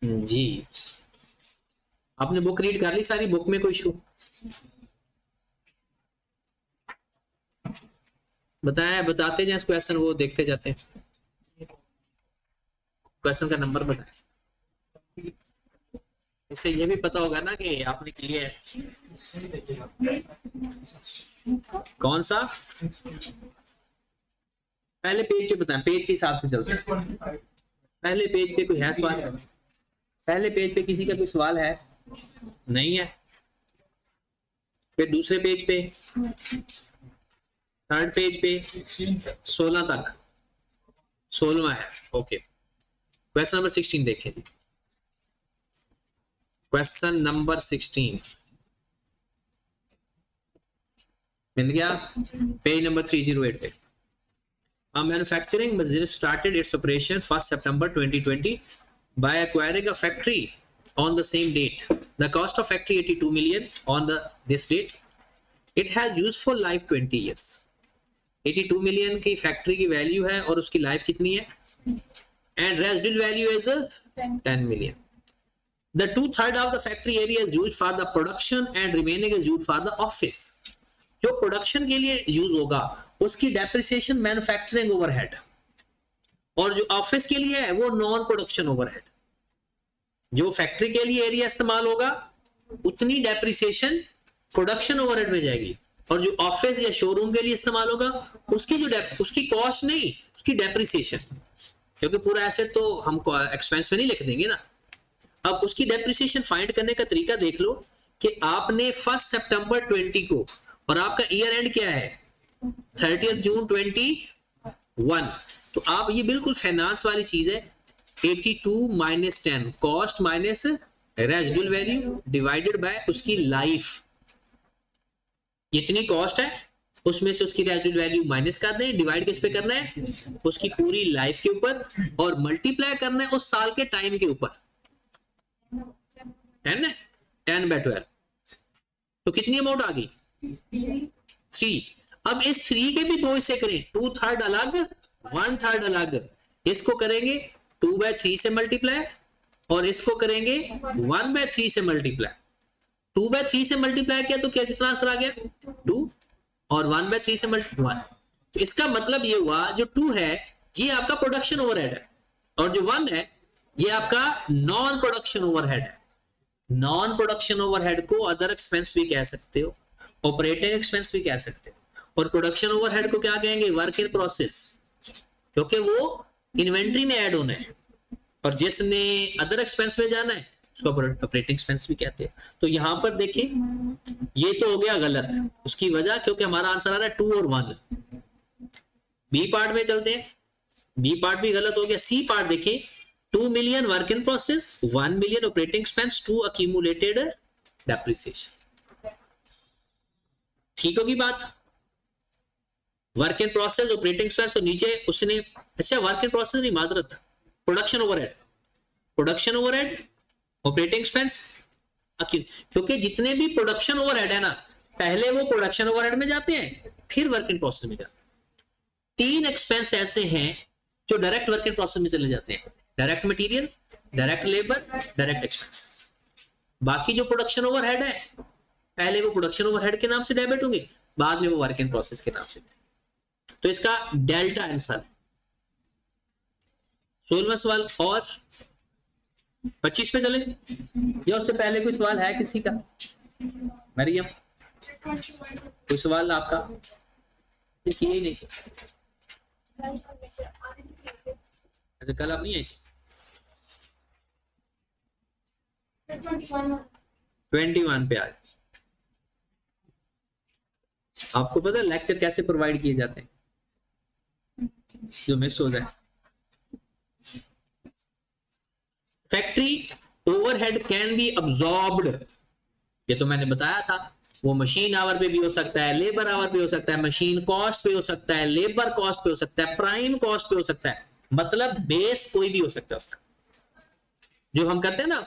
जी, आपने book read कर ली सारी? बुक में कोई इशू बताएं, बताते जाए क्वेश्चन, वो देखते जाते हैं। क्वेश्चन का नंबर बताएं, इससे ये भी पता होगा ना कि आपने क्लियर कौन सा। पहले पेज पे बताएं, पेज के हिसाब से चलते हैं। पहले पेज पे कोई है सवाल? पहले पेज पे किसी का कोई सवाल है? नहीं है। फिर दूसरे पेज पे, थर्ड पेज पे, 16 तक, 16वां है। ओके, क्वेश्चन नंबर 16 देखें जी। क्वेश्चन नंबर 16 मिल गया? पेज नंबर 308 पे। A manufacturing business started its operation 1st September 2020 by acquiring a factory on the same date. The cost of factory 82 million on this date. It has useful life 20 years. 82 million की factory की value है और उसकी life कितनी है? And residual value is 10 million. The 2/3 of the factory area is used for the production and remaining is used for the office. जो production के लिए यूज होगा उसकी डेप्रिसिएशन मैन्युफैक्चरिंग ओवरहेड, और जो ऑफिस के लिए है वो नॉन प्रोडक्शन ओवरहेड। जो फैक्ट्री के लिए एरिया इस्तेमाल होगा उतनी डेप्रिसिएशन प्रोडक्शन ओवरहेड में जाएगी, और जो ऑफिस या शोरूम के लिए इस्तेमाल होगा उसकी जो उसकी कॉस्ट नहीं, उसकी डेप्रिसिएशन, क्योंकि पूरा एसेट तो हम एक्सपेंस में नहीं लिख देंगे ना। अब उसकी डेप्रिसिएशन फाइंड करने का तरीका देख लो कि आपने 1 सितंबर 20 को, और आपका ईयर एंड क्या है 30 जून 21, तो आप ये बिल्कुल फाइनेंस वाली चीज है। 82 minus 10 cost minus residual value divided by उसकी लाइफ। इतनी कॉस्ट है, उसमें से उसकी रेजिडुअल वैल्यू माइनस कर दें, डिवाइड किस पे करना है? उसकी पूरी लाइफ के ऊपर, और मल्टीप्लाई करना है उस साल के टाइम के ऊपर। 10 है, 10/12, तो कितनी अमाउंट आ गई? 3। अब इस 3 के भी दो हिस्से करें, 2/3 अलग 1/3 अलग। इसको करेंगे 2/3 से मल्टीप्लाई, और इसको करेंगे 1/3 से मल्टीप्लाई। 2/3 से मल्टीप्लाई किया तो क्या कितना आंसर आ गया? 2, और 1/3 से मल्टीप्लाई 1। तो इसका मतलब ये हुआ जो 2 है ये आपका प्रोडक्शन ओवरहेड है, और जो 1 है ये आपका नॉन प्रोडक्शन ओवरहेड है। नॉन प्रोडक्शन ओवरहेड को अदर एक्सपेंस भी कह सकते हो, ऑपरेटिंग एक्सपेंस भी कह सकते हो, और प्रोडक्शन ओवरहेड को क्या कहेंगे? वर्क इन प्रोसेस, क्योंकि वो इन्वेंट्री में ऐड होना है, और जिसने अदर एक्सपेंस में जाना है उसको ऑपरेटिंग एक्सपेंस भी कहते हैं। तो यहां पर देखिए ये तो हो गया गलत, उसकी वजह क्योंकि हमारा आंसर आ रहा है 2 और 1। बी पार्ट में चलते हैं, बी पार्ट भी गलत हो गया। सी पार्ट देखिए, 2 million work in process, 1 million operating expense, 2 accumulated depreciation. ठीक होगी बात? Work in process, operating expense, और नीचे उसने, अच्छा वर्क इन प्रोसेस नहीं, माजरत, production overhead, production overhead, operating expense, क्योंकि जितने भी प्रोडक्शन ओवरहेड है ना, पहले वो प्रोडक्शन ओवरहेड में जाते हैं फिर वर्क इन प्रोसेस में जाते हैं। 3 एक्सपेंस ऐसे हैं जो डायरेक्ट वर्क इन प्रोसेस में चले जाते हैं, direct material, direct labour, direct expense. बाकी जो प्रोडक्शन ओवरहेड है पहले वो प्रोडक्शन ओवरहेड के नाम से डेबिट होंगे, बाद में वो वर्क इन प्रोसेस के नाम से। तो इसका डेल्टा आंसर 16वां सवाल। और 25 पे चले, या उससे पहले कोई सवाल है किसी का? मरियम कोई सवाल आपका? किए ही नहीं। अच्छा कल आप नहीं आई? 21 पे आज। आपको पता है लेक्चर कैसे प्रोवाइड किए जाते हैं जो मिस हो जाए? Factory overhead can be absorbed, ये तो मैंने बताया था। वो मशीन आवर पे भी हो सकता है, लेबर आवर पे हो सकता है, मशीन कॉस्ट पे हो सकता है, लेबर कॉस्ट पे हो सकता है, प्राइम कॉस्ट पे हो सकता है, मतलब बेस कोई भी हो सकता है उसका। जो हम करते हैं ना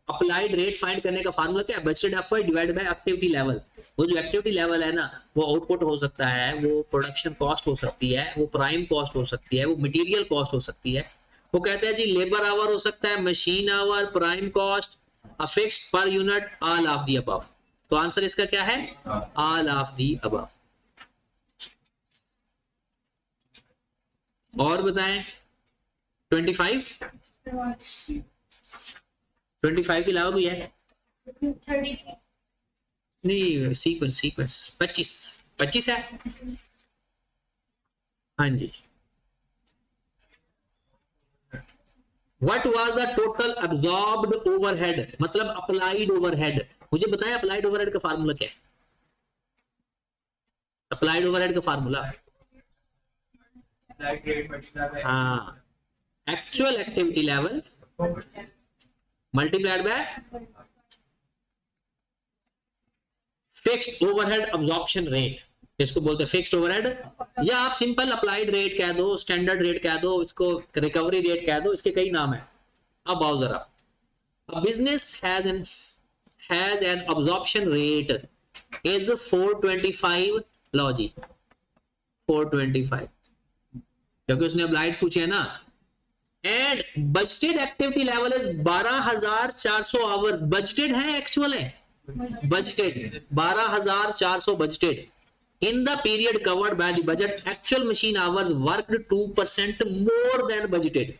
अप्लाइड रेट फाइंड करने का फार्मूला क्या है? Budgeted effort divided by activity level. वो जो एक्टिविटी लेवल है ना, वो आउटपुट हो सकता है, वो प्रोडक्शन कॉस्ट हो सकती है, वो प्राइम कॉस्ट हो सकती है, वो मटेरियल कॉस्ट हो सकती है, वो कहते हैं जी लेबर आवर हो सकता है, machine hour, prime cost, a fixed per unit, all of the above. तो आंसर इसका क्या है? All of the above. और बताएं 25 के अलावा भी है? नहीं, सीक्वेंस 25 है। हाँ जी। What was the total absorbed overhead, मतलब अप्लाइड ओवरहेड। मुझे बताएं अप्लाइड ओवरहेड का फार्मूला क्या है? अप्लाइड ओवरहेड का फार्मूला, हाँ, actual activity level multiplied by fixed overhead absorption rate, इसको बोलते हैं फिक्स्ड ओवरहेड, या आप सिंपल अप्लाइड रेट कह दो, स्टैंडर्ड रेट कह दो, इसको रिकवरी रेट कह दो, इसके कई नाम है। अब आओ जरा, business has an absorption rate is 425, लो जी 425, क्योंकि उसने अप्लाइड पूछे है ना, and budgeted activity level is 12,400 hours. Budgeted है एक्चुअल है? Budgeted 12,400 budgeted in the period covered by the budget, actual machine hours worked 2% more than budgeted,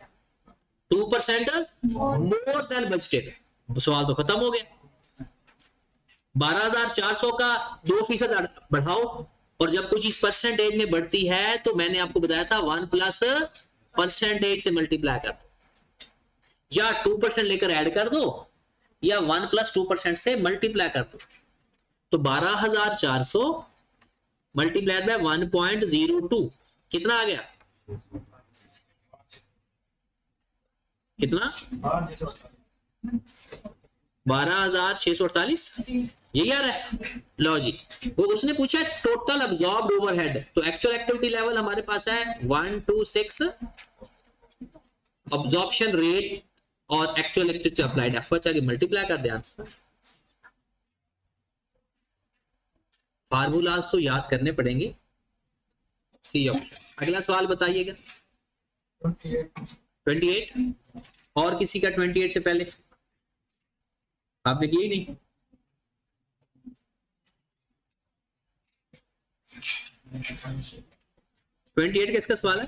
2% more than budgeted। सवाल तो खत्म हो गया। 12,400 का 2% बढ़ाओ, और जब कोई चीज परसेंटेज में बढ़ती है तो मैंने आपको बताया था 1 प्लस परसेंटेज से मल्टीप्लाई कर दो, या 2% लेकर ऐड कर दो, या 1 प्लस 2% से मल्टीप्लाई कर दो। तो 12,400 मल्टीप्लाइड बाय 1.02 कितना आ गया? कितना? 12,648, यही आ रहा है। लो जी, वो उसने पूछा टोटल अब्जॉर्ब्ड ओवरहेड, तो एक्चुअल एक्टिविटी लेवल हमारे पास है 126, अब्जॉर्प्शन रेट और एक्चुअल एक्टिविटी अप्लाइड एफर्ट आगे मल्टीप्लाई कर दे आंसर। फार्मूलाज तो याद करने पड़ेंगे। C option. अगला सवाल बताइएगा 28, और किसी का 28 से पहले आपने किया ही नहीं। ट्वेंटी एट किसका सवाल है?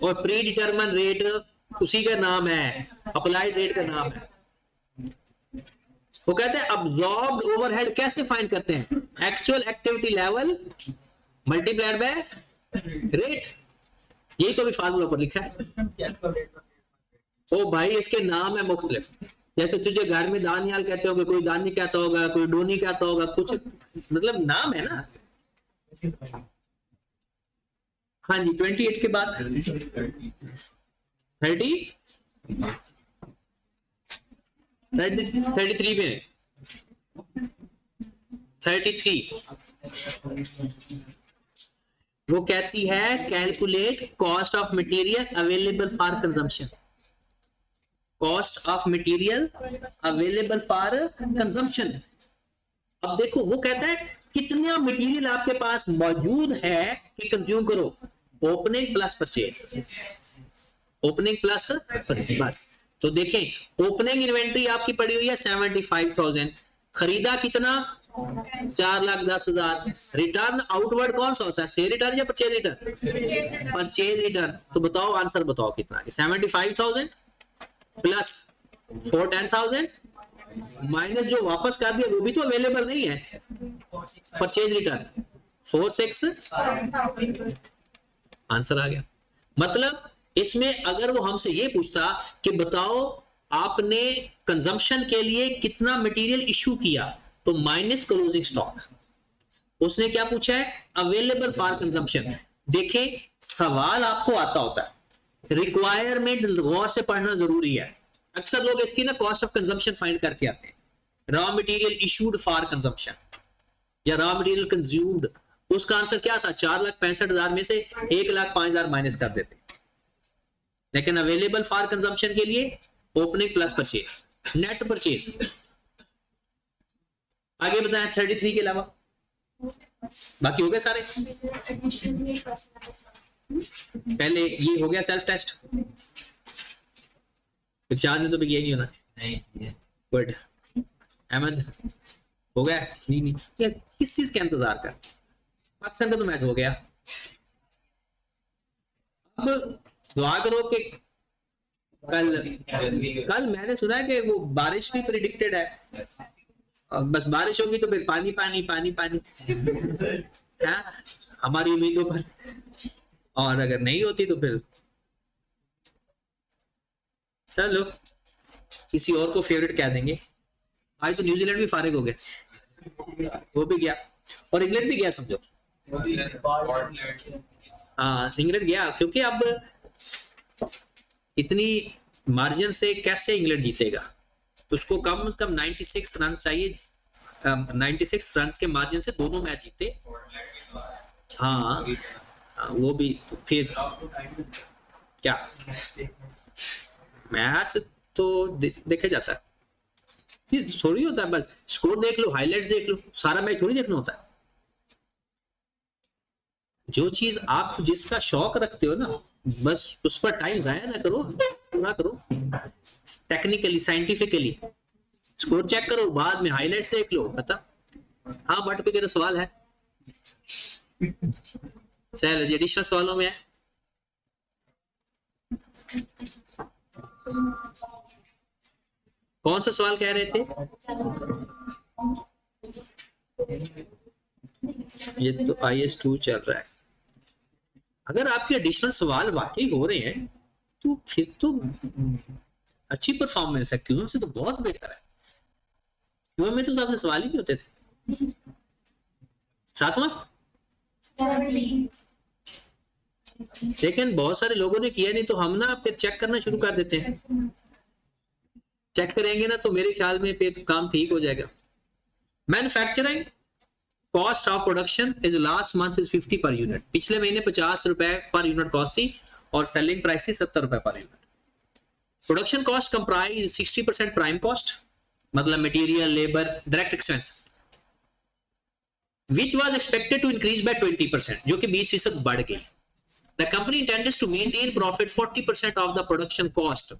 और प्री डिटरमिन रेट उसी का नाम है, अप्लाइड रेट का नाम है। वो कहते हैं अब्जॉर्ब्ड ओवरहेड कैसे फाइंड करते हैं? Actual activity level multiplied by rate, यही तो भी फार्मूला पर लिखा है। ओ भाई, इसके नाम है मुख्तलिफ, जैसे तुझे घर में दानियाल कहते होगे, कोई दानी कहता होगा, कोई डोनी कहता होगा, कुछ मतलब नाम है ना। हाँ जी, 28 के बाद 33 में 33 वो कहती है calculate cost of material available for consumption, cost of material available for consumption. अब देखो वो कहता है कितना मटेरियल आपके पास मौजूद है कि कंज्यूम करो, opening plus purchase, opening plus बस। तो देखें ओपनिंग इन्वेंट्री आपकी पड़ी हुई है 75,000, खरीदा कितना 4,10,000, रिटर्न आउटवर्ड कौन सा होता है, से रिटर्न या परचेज रिटर्न? Purchase return. तो बताओ आंसर बताओ कितना है? 75,000 प्लस 410,000 माइनस जो वापस कर दिया वो भी तो अवेलेबल नहीं है, परचेज रिटर्न 46, आंसर आ गया। मतलब इसमें अगर वो हमसे ये पूछता कि बताओ आपने कंजम्पशन के लिए कितना मटेरियल इशू किया, तो माइनस क्लोजिंग स्टॉक। उसने क्या पूछा है? Available for consumption. देखें सवाल आपको आता होता है, रिक्वायरमेंट गौर से पढ़ना जरूरी है। अक्सर लोग इसकी ना कॉस्ट ऑफ कंजम्पशन फाइंड करके आते हैं, raw material issued for consumption या रॉ मटेरियल कंज्यूम्ड, उसका आंसर क्या था? 4,65,000 में से 1,05,000 माइनस कर देते। लेकिन अवेलेबल फॉर कंजम्पशन के लिए opening plus purchase, net purchase. आगे बताएं 33 के अलावा बाकी हो गए सारे। पहले ये हो गया सेल्फ टेस्ट, चार ने तो भी किया नहीं होना। गुड अहमद हो गया? नहीं क्या किस चीज का इंतजार कर, पाकिस्तान का तो मैच हो गया। अब दुआ करो कि कल मैंने सुना है कि वो बारिश भी प्रिडिक्टेड है, बस बारिश होगी तो फिर पानी पानी पानी पानी हाँ, हमारी उम्मीदों पर, और अगर नहीं होती तो फिर चलो किसी और को फेवरेट कह देंगे। आज तो न्यूजीलैंड भी फारिग हो गया, वो भी गया और इंग्लैंड भी गया समझो। हाँ इंग्लैंड गया, क्योंकि अब इतनी मार्जिन से कैसे इंग्लैंड जीतेगा, तो उसको कम से कम 96 रन चाहिए, 96 रन के मार्जिन से दोनों मैच जीते। हाँ वो भी तो फिर क्या मैच तो देखा जाता है, चीज थोड़ी होता है बस स्कोर देख लो, हाइलाइट्स देख लो, सारा मैच थोड़ी देखना होता है। जो चीज आप जिसका शौक रखते हो ना, बस उस पर टाइम जाया ना करो, पूरा करो टेक्निकली साइंटिफिकली, स्कोर चेक करो, बाद में हाइलाइट्स देख लो, पता। हाँ बट कोई तेरा सवाल है? चलो जी एडिशनल सवालों में है। कौन सा सवाल कह रहे थे? ये तो IS2 चल रहा है। अगर आपके एडिशनल सवाल वाकई हो रहे हैं तो फिर तो अच्छी परफॉर्मेंस है, क्यूएम से तो बहुत बेहतर है। क्यूएम में तो आपके सवाल ही नहीं होते थे। सातवां, लेकिन बहुत सारे लोगों ने किया नहीं, तो हम ना फिर चेक करना शुरू कर देते हैं। चेक करेंगे ना तो मेरे ख्याल में फिर काम ठीक हो जाएगा। Manufacturing cost of production is last month is 50 per unit, पिछले महीने 50 रुपए पर यूनिट कॉस्ट थी और सेलिंग प्राइस थी 70 रुपए per unit. Production cost comprise 60% prime cost, मतलब material labour direct expense, which was expected to increase by 20%, जो कि 20% बढ़ गई। The company intends to maintain profit 40% of the production cost,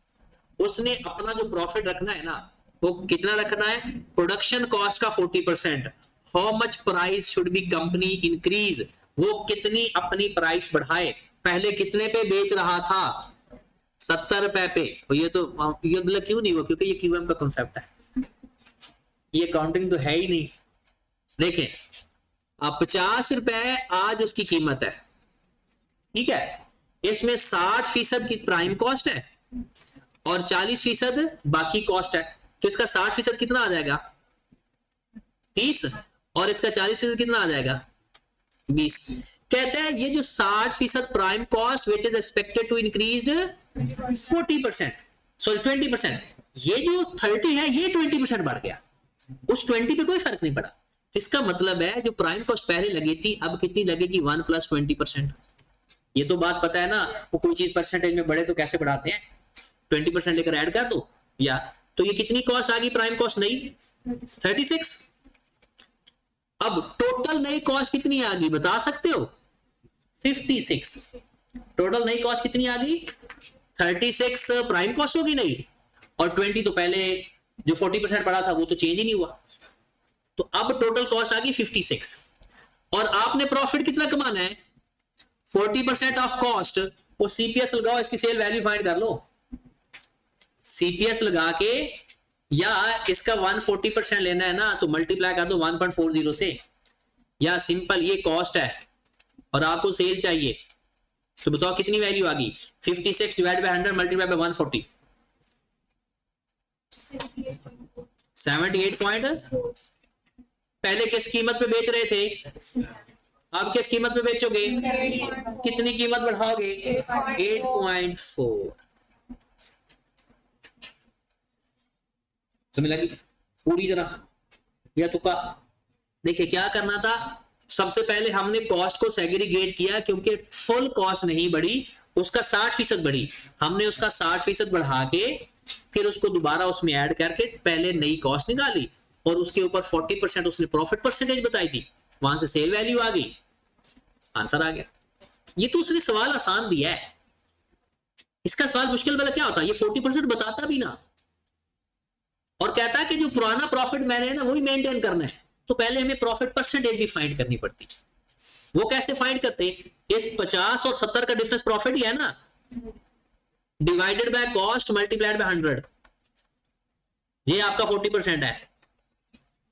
उसने अपना जो प्रॉफिट रखना है ना, वो कितना रखना है? प्रोडक्शन कॉस्ट का 40%। How much price should be company increase, वो कितनी अपनी प्राइस बढ़ाए, पहले कितने पे बेच रहा था? 70 रुपए पे। ये तो ये मतलब क्यों नहीं हुआ? क्योंकि ये क्यूएम का कॉन्सेप्ट है, ये काउंटिंग तो है ही नहीं। देखें अब 50 रुपए आज उसकी कीमत है, ठीक है, इसमें 60% की प्राइम कॉस्ट है और 40% बाकी कॉस्ट है, तो इसका 60% कितना आ जाएगा? 30, और इसका 40% कितना आ जाएगा? 20। कहते हैं ये जो 60% prime cost which is expected to increase 40%, sorry 20%, ये जो 30 है ये 20% बढ़ गया, उस 20 पे कोई फर्क नहीं पड़ा। इसका मतलब है जो प्राइम कॉस्ट पहले लगी थी अब कितनी लगेगी? 1 + 20%। ये तो बात पता है ना, वो कोई चीज परसेंटेज में बढ़े तो कैसे बढ़ाते हैं? 20% लेकर ऐड कर दो या, तो ये कितनी कॉस्ट आ गई प्राइम कॉस्ट? नई 36। अब टोटल नई कॉस्ट कितनी आ गई बता सकते हो? 56। टोटल नई कॉस्ट कितनी आ गई? 36 प्राइम कॉस्ट होगी नई, और 20 तो पहले जो 40% पड़ा था वो तो चेंज ही नहीं हुआ, तो अब टोटल कॉस्ट आ गई 56। और आपने प्रॉफिट कितना कमाना है? 40% ऑफ कॉस्ट, वो सीपीएस लगाओ, इसकी सेल वैल्यू फाइंड कर लो, सीपीएस लगा के, या इसका 140% लेना है ना तो मल्टीप्लाई कर दो 1.40 से, या सिंपल ये कॉस्ट है और आपको सेल चाहिए, तो बताओ कितनी वैल्यू आ गई? 56 डिवाइड बाय 100 मल्टीप्लाई बाय 140, 78 पहले किस कीमत पे बेच रहे थे, अब किस कीमत पे बेचोगे? कितनी कीमत बढ़ाओगे? 8.4। समझ लगी पूरी तरह या तुक्का? देखिए क्या करना था, सबसे पहले हमने कॉस्ट को सेग्रीगेट किया, क्योंकि फुल कॉस्ट नहीं बढ़ी, उसका 60% बढ़ी, हमने उसका 60% बढ़ा के फिर उसको दोबारा उसमें ऐड करके पहले नई कॉस्ट निकाली, और उसके ऊपर 40% उसने प्रॉफिट परसेंटेज बताई थी, वहां से सेल वैल्यू आ गई, आंसर आ गया। ये तो उसने सवाल आसान दिया है, इसका सवाल मुश्किल वाला क्या होता है? ये 40% बताता भी ना और कहता है कि जो पुराना प्रॉफिट मैंने ना वही मेंटेन करना है, तो पहले हमें प्रॉफिट परसेंटेज भी फाइंड करनी पड़ती। वो कैसे फाइंड करते? इस 50 और 70 का डिफरेंस प्रॉफिट ही है ना, divided by cost multiplied by 100, ये आपका 40% है।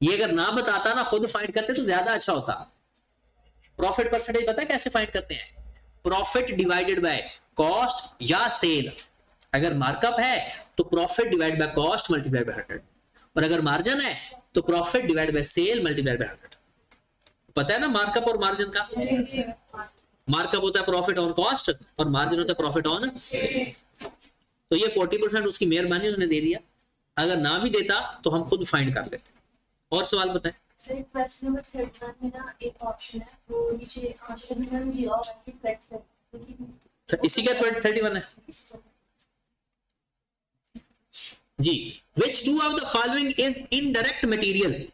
ये अगर ना बताता ना, खुद फाइंड करते तो ज्यादा अच्छा होता। प्रॉफिट परसेंटेज पता है कैसे फाइंड करते हैं? प्रॉफिट डिवाइडेड बाय कॉस्ट या सेल, अगर मार्कअप है तो profit divide by cost multiplied by 100, और अगर मार्जिन है तो profit divide by sale multiplied by 100। पता है ना मार्कअप और मार्जिन का? मार्कअप होता है प्रॉफिट ऑन कॉस्ट और मार्जिन होता है प्रॉफिट ऑन। तो ये 40% उसकी मेहरबानी उसने दे दिया, अगर ना भी देता तो हम खुद फाइंड कर लेते। और सवाल बताएं। सर क्वेश्चन नंबर 31 में ना एक ऑप्शन है वो नीचे टर्मिनल दिया हुआ है कि फ्लैट इसी का 31 है जी। Which two of the following is indirect material?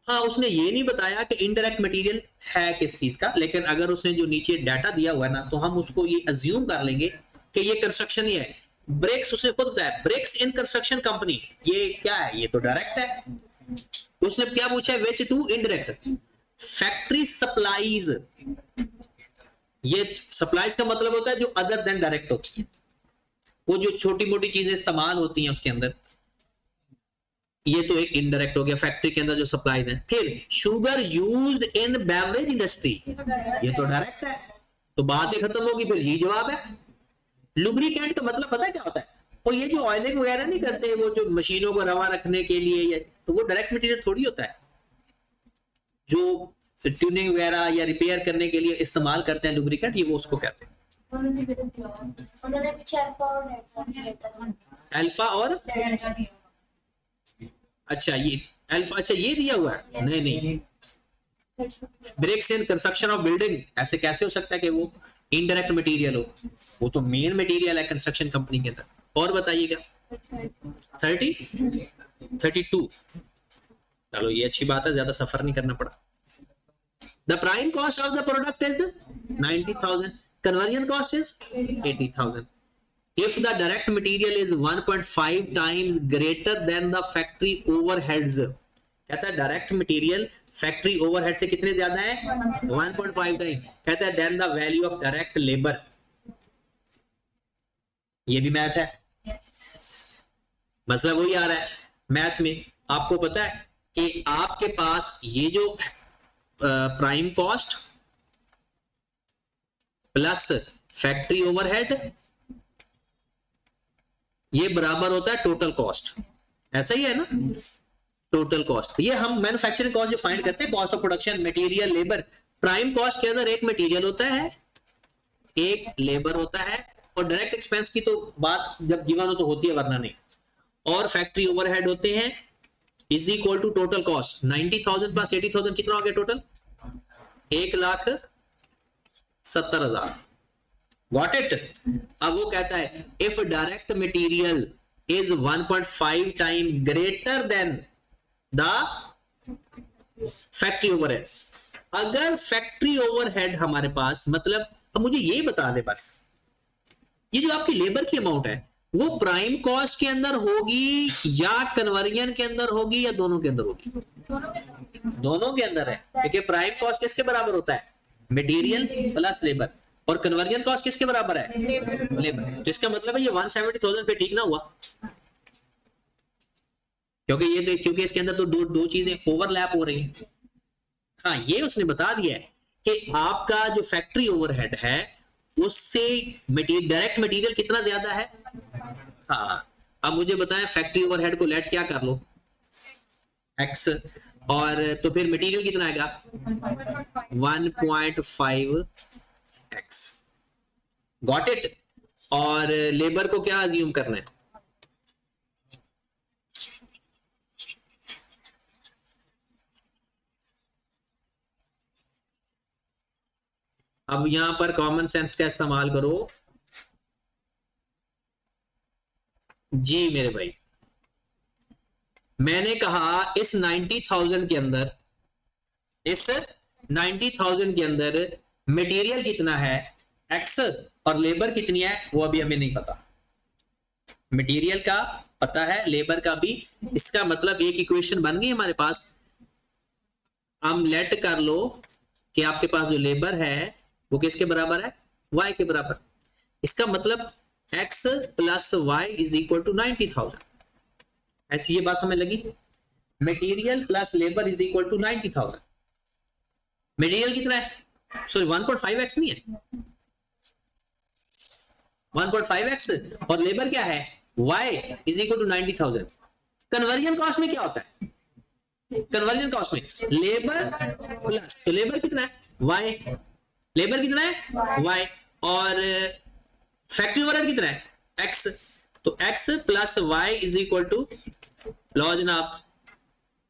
हाँ, उसने ये नहीं बताया कि इनडायरेक्ट मटेरियल है किस चीज का, लेकिन अगर उसने जो नीचे डाटा दिया हुआ है ना, तो हम उसको ये अज्यूम कर लेंगे कि ये कंस्ट्रक्शन ही है। ब्रिक्स उसने खुद बताया, ब्रिक्स इन कंस्ट्रक्शन कंपनी, ये क्या है? ये तो डायरेक्ट है। उसने क्या पूछा है? विच टू इनडायरेक्ट? फैक्ट्री सप्लाईज, ये सप्लाईज का मतलब होता है जो अदर देन डायरेक्ट होती है, वो जो छोटी मोटी चीजें इस्तेमाल होती हैं उसके अंदर, ये तो एक इनडायरेक्ट हो गया फैक्ट्री के अंदर जो सप्लाईज हैं। फिर sugar used in beverage industry, ये तो डायरेक्ट है, तो बात ही खत्म होगी, फिर यही जवाब है। लुब्रिकेंट का मतलब पता है क्या होता है? और ये जो ऑयलिंग वगैरह नहीं करते, वो जो मशीनों को रवा रखने के लिए, तो वो डायरेक्ट मटेरियल थोड़ी होता है। जो ट्यूनिंग वगैरह या रिपेयर करने के लिए इस्तेमाल करते हैं लुब्रिकेंट, ये वो उसको कहते हैं। अल्फा और अच्छा ये अल्फा, अच्छा ये दिया हुआ है? नहीं नहीं, breaks in construction of building, ऐसे कैसे हो सकता है कि वो इनडायरेक्ट मटेरियल हो? वो तो मेन मटेरियल है कंस्ट्रक्शन कंपनी के अंदर। और बताइएगा 32। चलो ये अच्छी बात है, ज्यादा सफर नहीं करना पड़ा। The prime cost of the product is 90,000, conversion cost is 80,000। If the direct material is 1.5 times greater than the factory overheads, कहता है डायरेक्ट मटेरियल फैक्ट्री ओवरहेड से कितने ज्यादा है? 1.5 टाइम। कहता है then the value of direct labour, ये भी मैथ है, मतलब वही आ रहा है मैथ में। आपको पता है कि आपके पास ये जो prime cost plus factory overhead, ये बराबर होता है टोटल कॉस्ट, ऐसा ही है ना? टोटल कॉस्ट, ये हम मैन्युफैक्चरिंग कॉस्ट जो फाइंड करते हैं, cost of production, material, labour. Prime cost के अंदर एक मटेरियल होता है, एक लेबर होता है, और डायरेक्ट एक्सपेंस की तो बात जब गिवन हो तो होती है, वरना नहीं। और फैक्ट्री ओवरहेड होते हैं, is equal to total cost. 90,000 plus 80,000 कितना हो गया टोटल? 1,70,000। Got it? अब वो कहता है if direct material is 1.5 time greater than the factory overhead, अगर फैक्ट्री ओवरहेड हमारे पास, मतलब अब मुझे ये बता दे बस, ये जो आपकी लेबर की अमाउंट है वो प्राइम कॉस्ट के अंदर होगी या कन्वर्जन के अंदर होगी या दोनों के अंदर होगी? दोनों के अंदर है, क्योंकि प्राइम कॉस्ट किसके बराबर होता है? Material plus labour. और कन्वर्जन कॉस्ट किसके बराबर है? लेबर। तो इसका मतलब है ये 170,000 पे ठीक ना हुआ, क्योंकि ये क्योंकि इसके अंदर तो दो चीजें ओवरलैप हो रही हैं। हाँ, ये उसने बता दिया है कि आपका जो फैक्ट्री ओवरहेड है उससे डायरेक्ट मटेरियल कितना ज्यादा है। हाँ, अब मुझे बताएं फैक्ट्री ओवरहेड को लेट क्या कर लो, एक्स, और तो फिर मटेरियल कितना आएगा? 1.5 x। Got it? और लेबर को क्या अज्यूम करना है? अब यहां पर कॉमन सेंस का इस्तेमाल करो जी मेरे भाई। मैंने कहा इस 90,000 के अंदर, इस 90,000 के अंदर मटेरियल कितना है x और लेबर कितनी है वो अभी हमें नहीं पता। मटेरियल का पता है, लेबर का भी। इसका मतलब एक इक्वेशन बन गई हमारे पास। हम लेट कर लो कि आपके पास जो लेबर है वो किसके बराबर है, y के बराबर। इसका मतलब x plus y is equal to 90,000। ऐसी ये बात समझ लगी। Material plus labour is equal to 90,000। Material कितना है, सॉरी 1.5x नहीं है, 1.5x और लेबर क्या है y is equal to 90,000। Conversion cost में क्या होता है, कन्वर्जन कॉस्ट में लेबर प्लस, तो लेबर कितना है y, लेबर कितना है y, और फैक्ट्री ओवरहेड कितना है x, तो x plus y is equal to, लो जनाब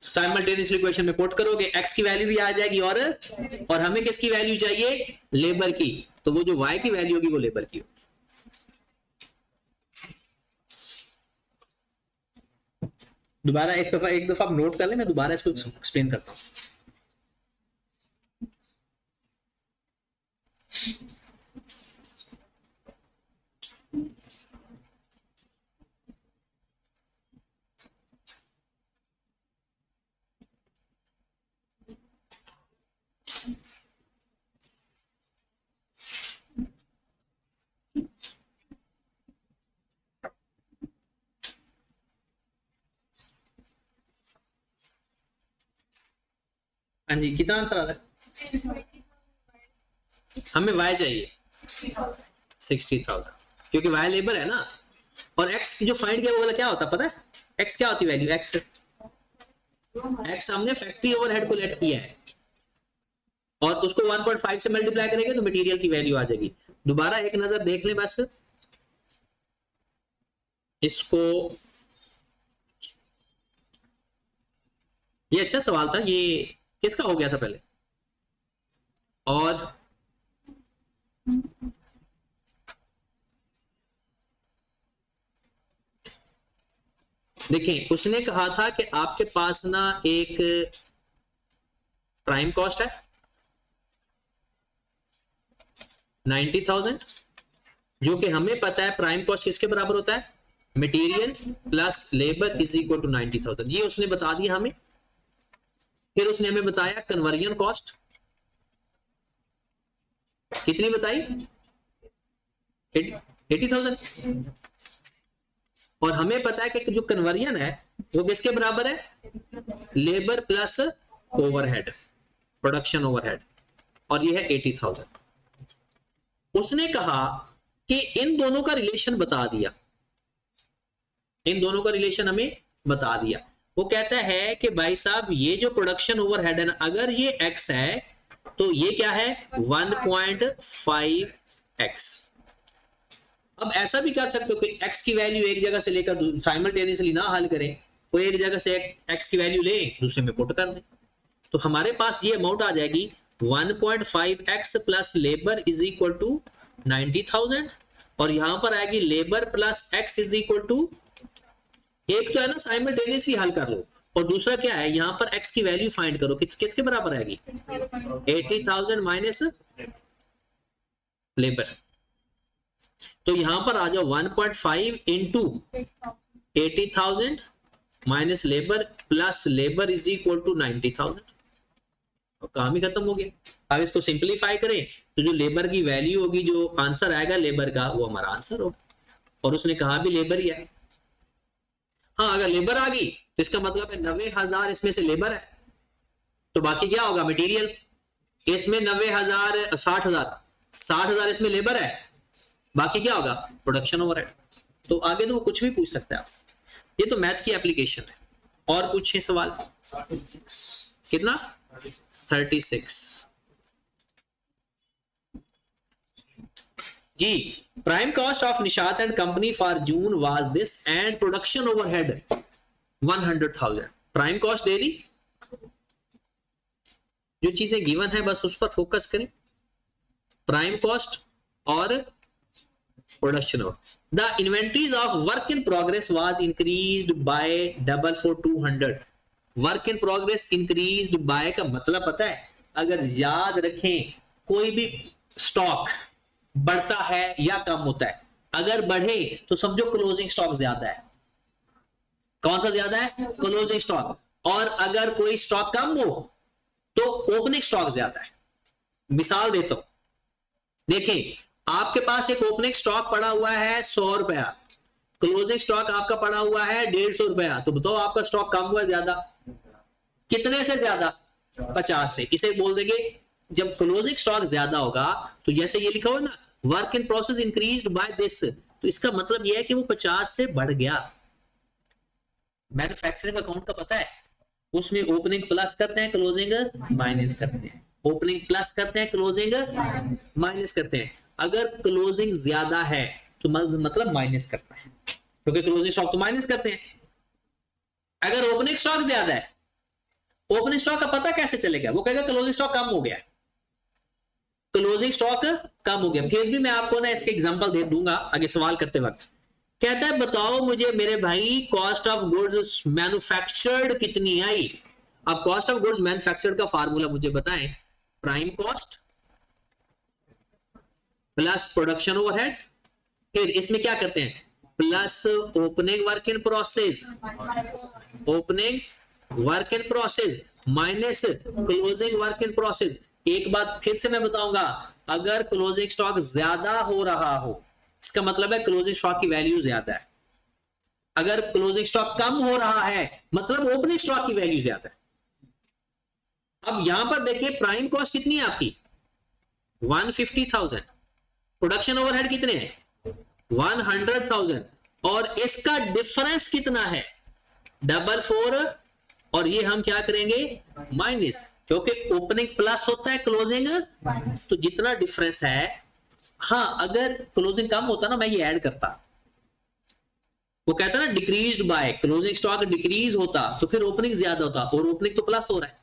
साइमल्टेनियसली इक्वेशन में पुट करोगे, x की वैल्यू भी आ जाएगी और हमें किसकी वैल्यू चाहिए, लेबर की, तो वो जो y की वैल्यू होगी वो लेबर की होगी। दोबारा इस दफा एक दफा आप नोट कर लें, मैं दोबारा इसको एक्सप्लेन करता हूं। हाँ जी, कितना आंसर आ रहा है, हमें y चाहिए 60,000 क्योंकि y लेबर है ना, और x जो फाइंड किया वो वाला क्या होता है पता है, x क्या होती है वैल्यू, x हमने फैक्ट्री ओवरहेड को लेट किया है और उसको 1.5 से मल्टीप्लाई करेंगे तो मटेरियल की वैल्यू आ जाएगी। दोबारा एक नजर देख लें बस इसको, ये अच्छा सवाल था, ये किसका हो गया था पहले, और देखिए उसने कहा था कि आपके पास ना एक प्राइम कॉस्ट है 90,000, जो कि हमें पता है प्राइम कॉस्ट किसके बराबर होता है, material plus labour is equal to 90,000, ये उसने बता दिया हमें। फिर उसने हमें बताया कन्वर्जन कॉस्ट कितनी बताई, 80,000, और हमें पता है कि जो कन्वर्जन है वो किसके बराबर है, labour plus overhead, production overhead, और ये है 80,000। उसने कहा कि इन दोनों का रिलेशन बता दिया, इन दोनों का रिलेशन हमें बता दिया। वो कहता है कि भाई साहब ये जो प्रोडक्शन ओवरहेड है ना, अगर ये x है तो ये क्या है 1.5x। अब ऐसा भी कर सकते हो कि x की वैल्यू एक जगह से लेकर साइमल्टेनियसली ना हल करें, कोई एक जगह से x की वैल्यू ले दूसरे में पुट कर दें, तो हमारे पास ये अमाउंट आ जाएगी 1.5x plus labour is equal to 90,000, और यहां पर आएगी labour plus x is equal to, एक तो है ना साइमल्टेनियसली हल कर लो, और दूसरा क्या है यहाँ पर x की वैल्यू फाइंड करो, किसके बराबर आएगी 80,000 माइनस लेबर, तो यहां पर आ जाओ 1.5 into 80,000 minus labour plus labour is equal to 90,000, और काम ही खत्म हो गया। अब इसको सिंपलीफाई करें तो जो लेबर की वैल्यू होगी, जो आंसर आएगा लेबर का, वो हमारा आंसर होगा, और उसने कहा भी लेबर ही है। हाँ, अगर लेबर आ गई तो इसका मतलब है 90,000 इसमें से लेबर है, तो बाकी क्या होगा मटेरियल, इसमें 90,000 60,000 इसमें लेबर है, बाकी क्या होगा प्रोडक्शन ओवरहेड। तो आगे तो वो कुछ भी पूछ सकता है आपसे, ये तो मैथ की एप्लीकेशन है। और पूछे सवाल, कितना 36 जी। Prime cost of Nishat and company for June was this and production overhead 100,000। Prime cost दे दी, जो चीजें गिवन है बस उस पर फोकस करें, प्राइम कॉस्ट और production of the inventories of work in progress was increased by 44200। Work in progress increased by का मतलब पता है, अगर याद रखें कोई भी स्टॉक बढ़ता है या कम होता है, अगर बढ़े तो समझो क्लोजिंग स्टॉक ज्यादा है। कौन सा ज्यादा है? Closing stock. और अगर कोई स्टॉक कम हो तो ओपनिंग स्टॉक ज्यादा है। मिसाल देता हूं, देखिए आपके पास एक ओपनिंग स्टॉक पड़ा हुआ है 100 रुपया, क्लोजिंग स्टॉक आपका पड़ा हुआ है 150 रुपया, तो बताओ आपका स्टॉक कम हुआ ज्यादा? कितने से ज्यादा? 50 से। इसे बोल देंगे जब क्लोजिंग स्टॉक ज्यादा होगा तो जैसे ये लिखा हुआ ना work in process increased by this, तो इसका मतलब यह है कि वो 50 से बढ़ गया। मैन्युफैक्चरिंग अकाउंट का पता है, उसमें ओपनिंग प्लस करते हैं, क्लोजिंग माइनस करते हैं, ओपनिंग प्लस करते हैं, क्लोजिंग माइनस करते हैं। अगर क्लोजिंग ज्यादा है तो मतलब माइनस करना है, क्योंकि क्लोजिंग स्टॉक तो माइनस करते हैं। अगर ओपनिंग स्टॉक ज्यादा है, ओपनिंग स्टॉक का पता कैसे चलेगा? वो कहेगा क्लोजिंग स्टॉक कम हो गया, क्लोजिंग स्टॉक कम हो गया। फिर भी मैं आपको ना इसके एग्जांपल दे दूंगा आगे सवाल करते वक्त। कहता है बताओ मुझे मेरे भाई कॉस्ट ऑफ गुड्स मैन्युफैक्चर्ड कितनी आई। अब कॉस्ट ऑफ गुड्स मैन्युफैक्चर्ड का फार्मूला मुझे बताएं, prime cost plus production overhead, फिर इसमें क्या करते हैं plus opening work in process, opening work in process minus closing work in process. एक बात फिर से मैं बताऊंगा, अगर क्लोजिंग स्टॉक ज्यादा हो रहा हो इसका मतलब है क्लोजिंग स्टॉक की वैल्यू ज्यादा है, अगर क्लोजिंग स्टॉक कम हो रहा है मतलब ओपनिंग स्टॉक की वैल्यू ज्यादा है। अब यहां पर देखिए प्राइम कॉस्ट कितनी है आपकी 150,000, प्रोडक्शन ओवरहेड कितने हैं 100,000, और इसका डिफरेंस कितना है 444, और ये हम क्या करेंगे माइनस, क्योंकि ओपनिंग प्लस होता है क्लोजिंग, तो जितना डिफरेंस है, हाँ अगर क्लोजिंग कम होता ना मैं ये ऐड करता, वो कहता ना decreased bye, closing stock decrease होता तो फिर ओपनिंग ज्यादा होता, और ओपनिंग तो प्लस हो रहा है।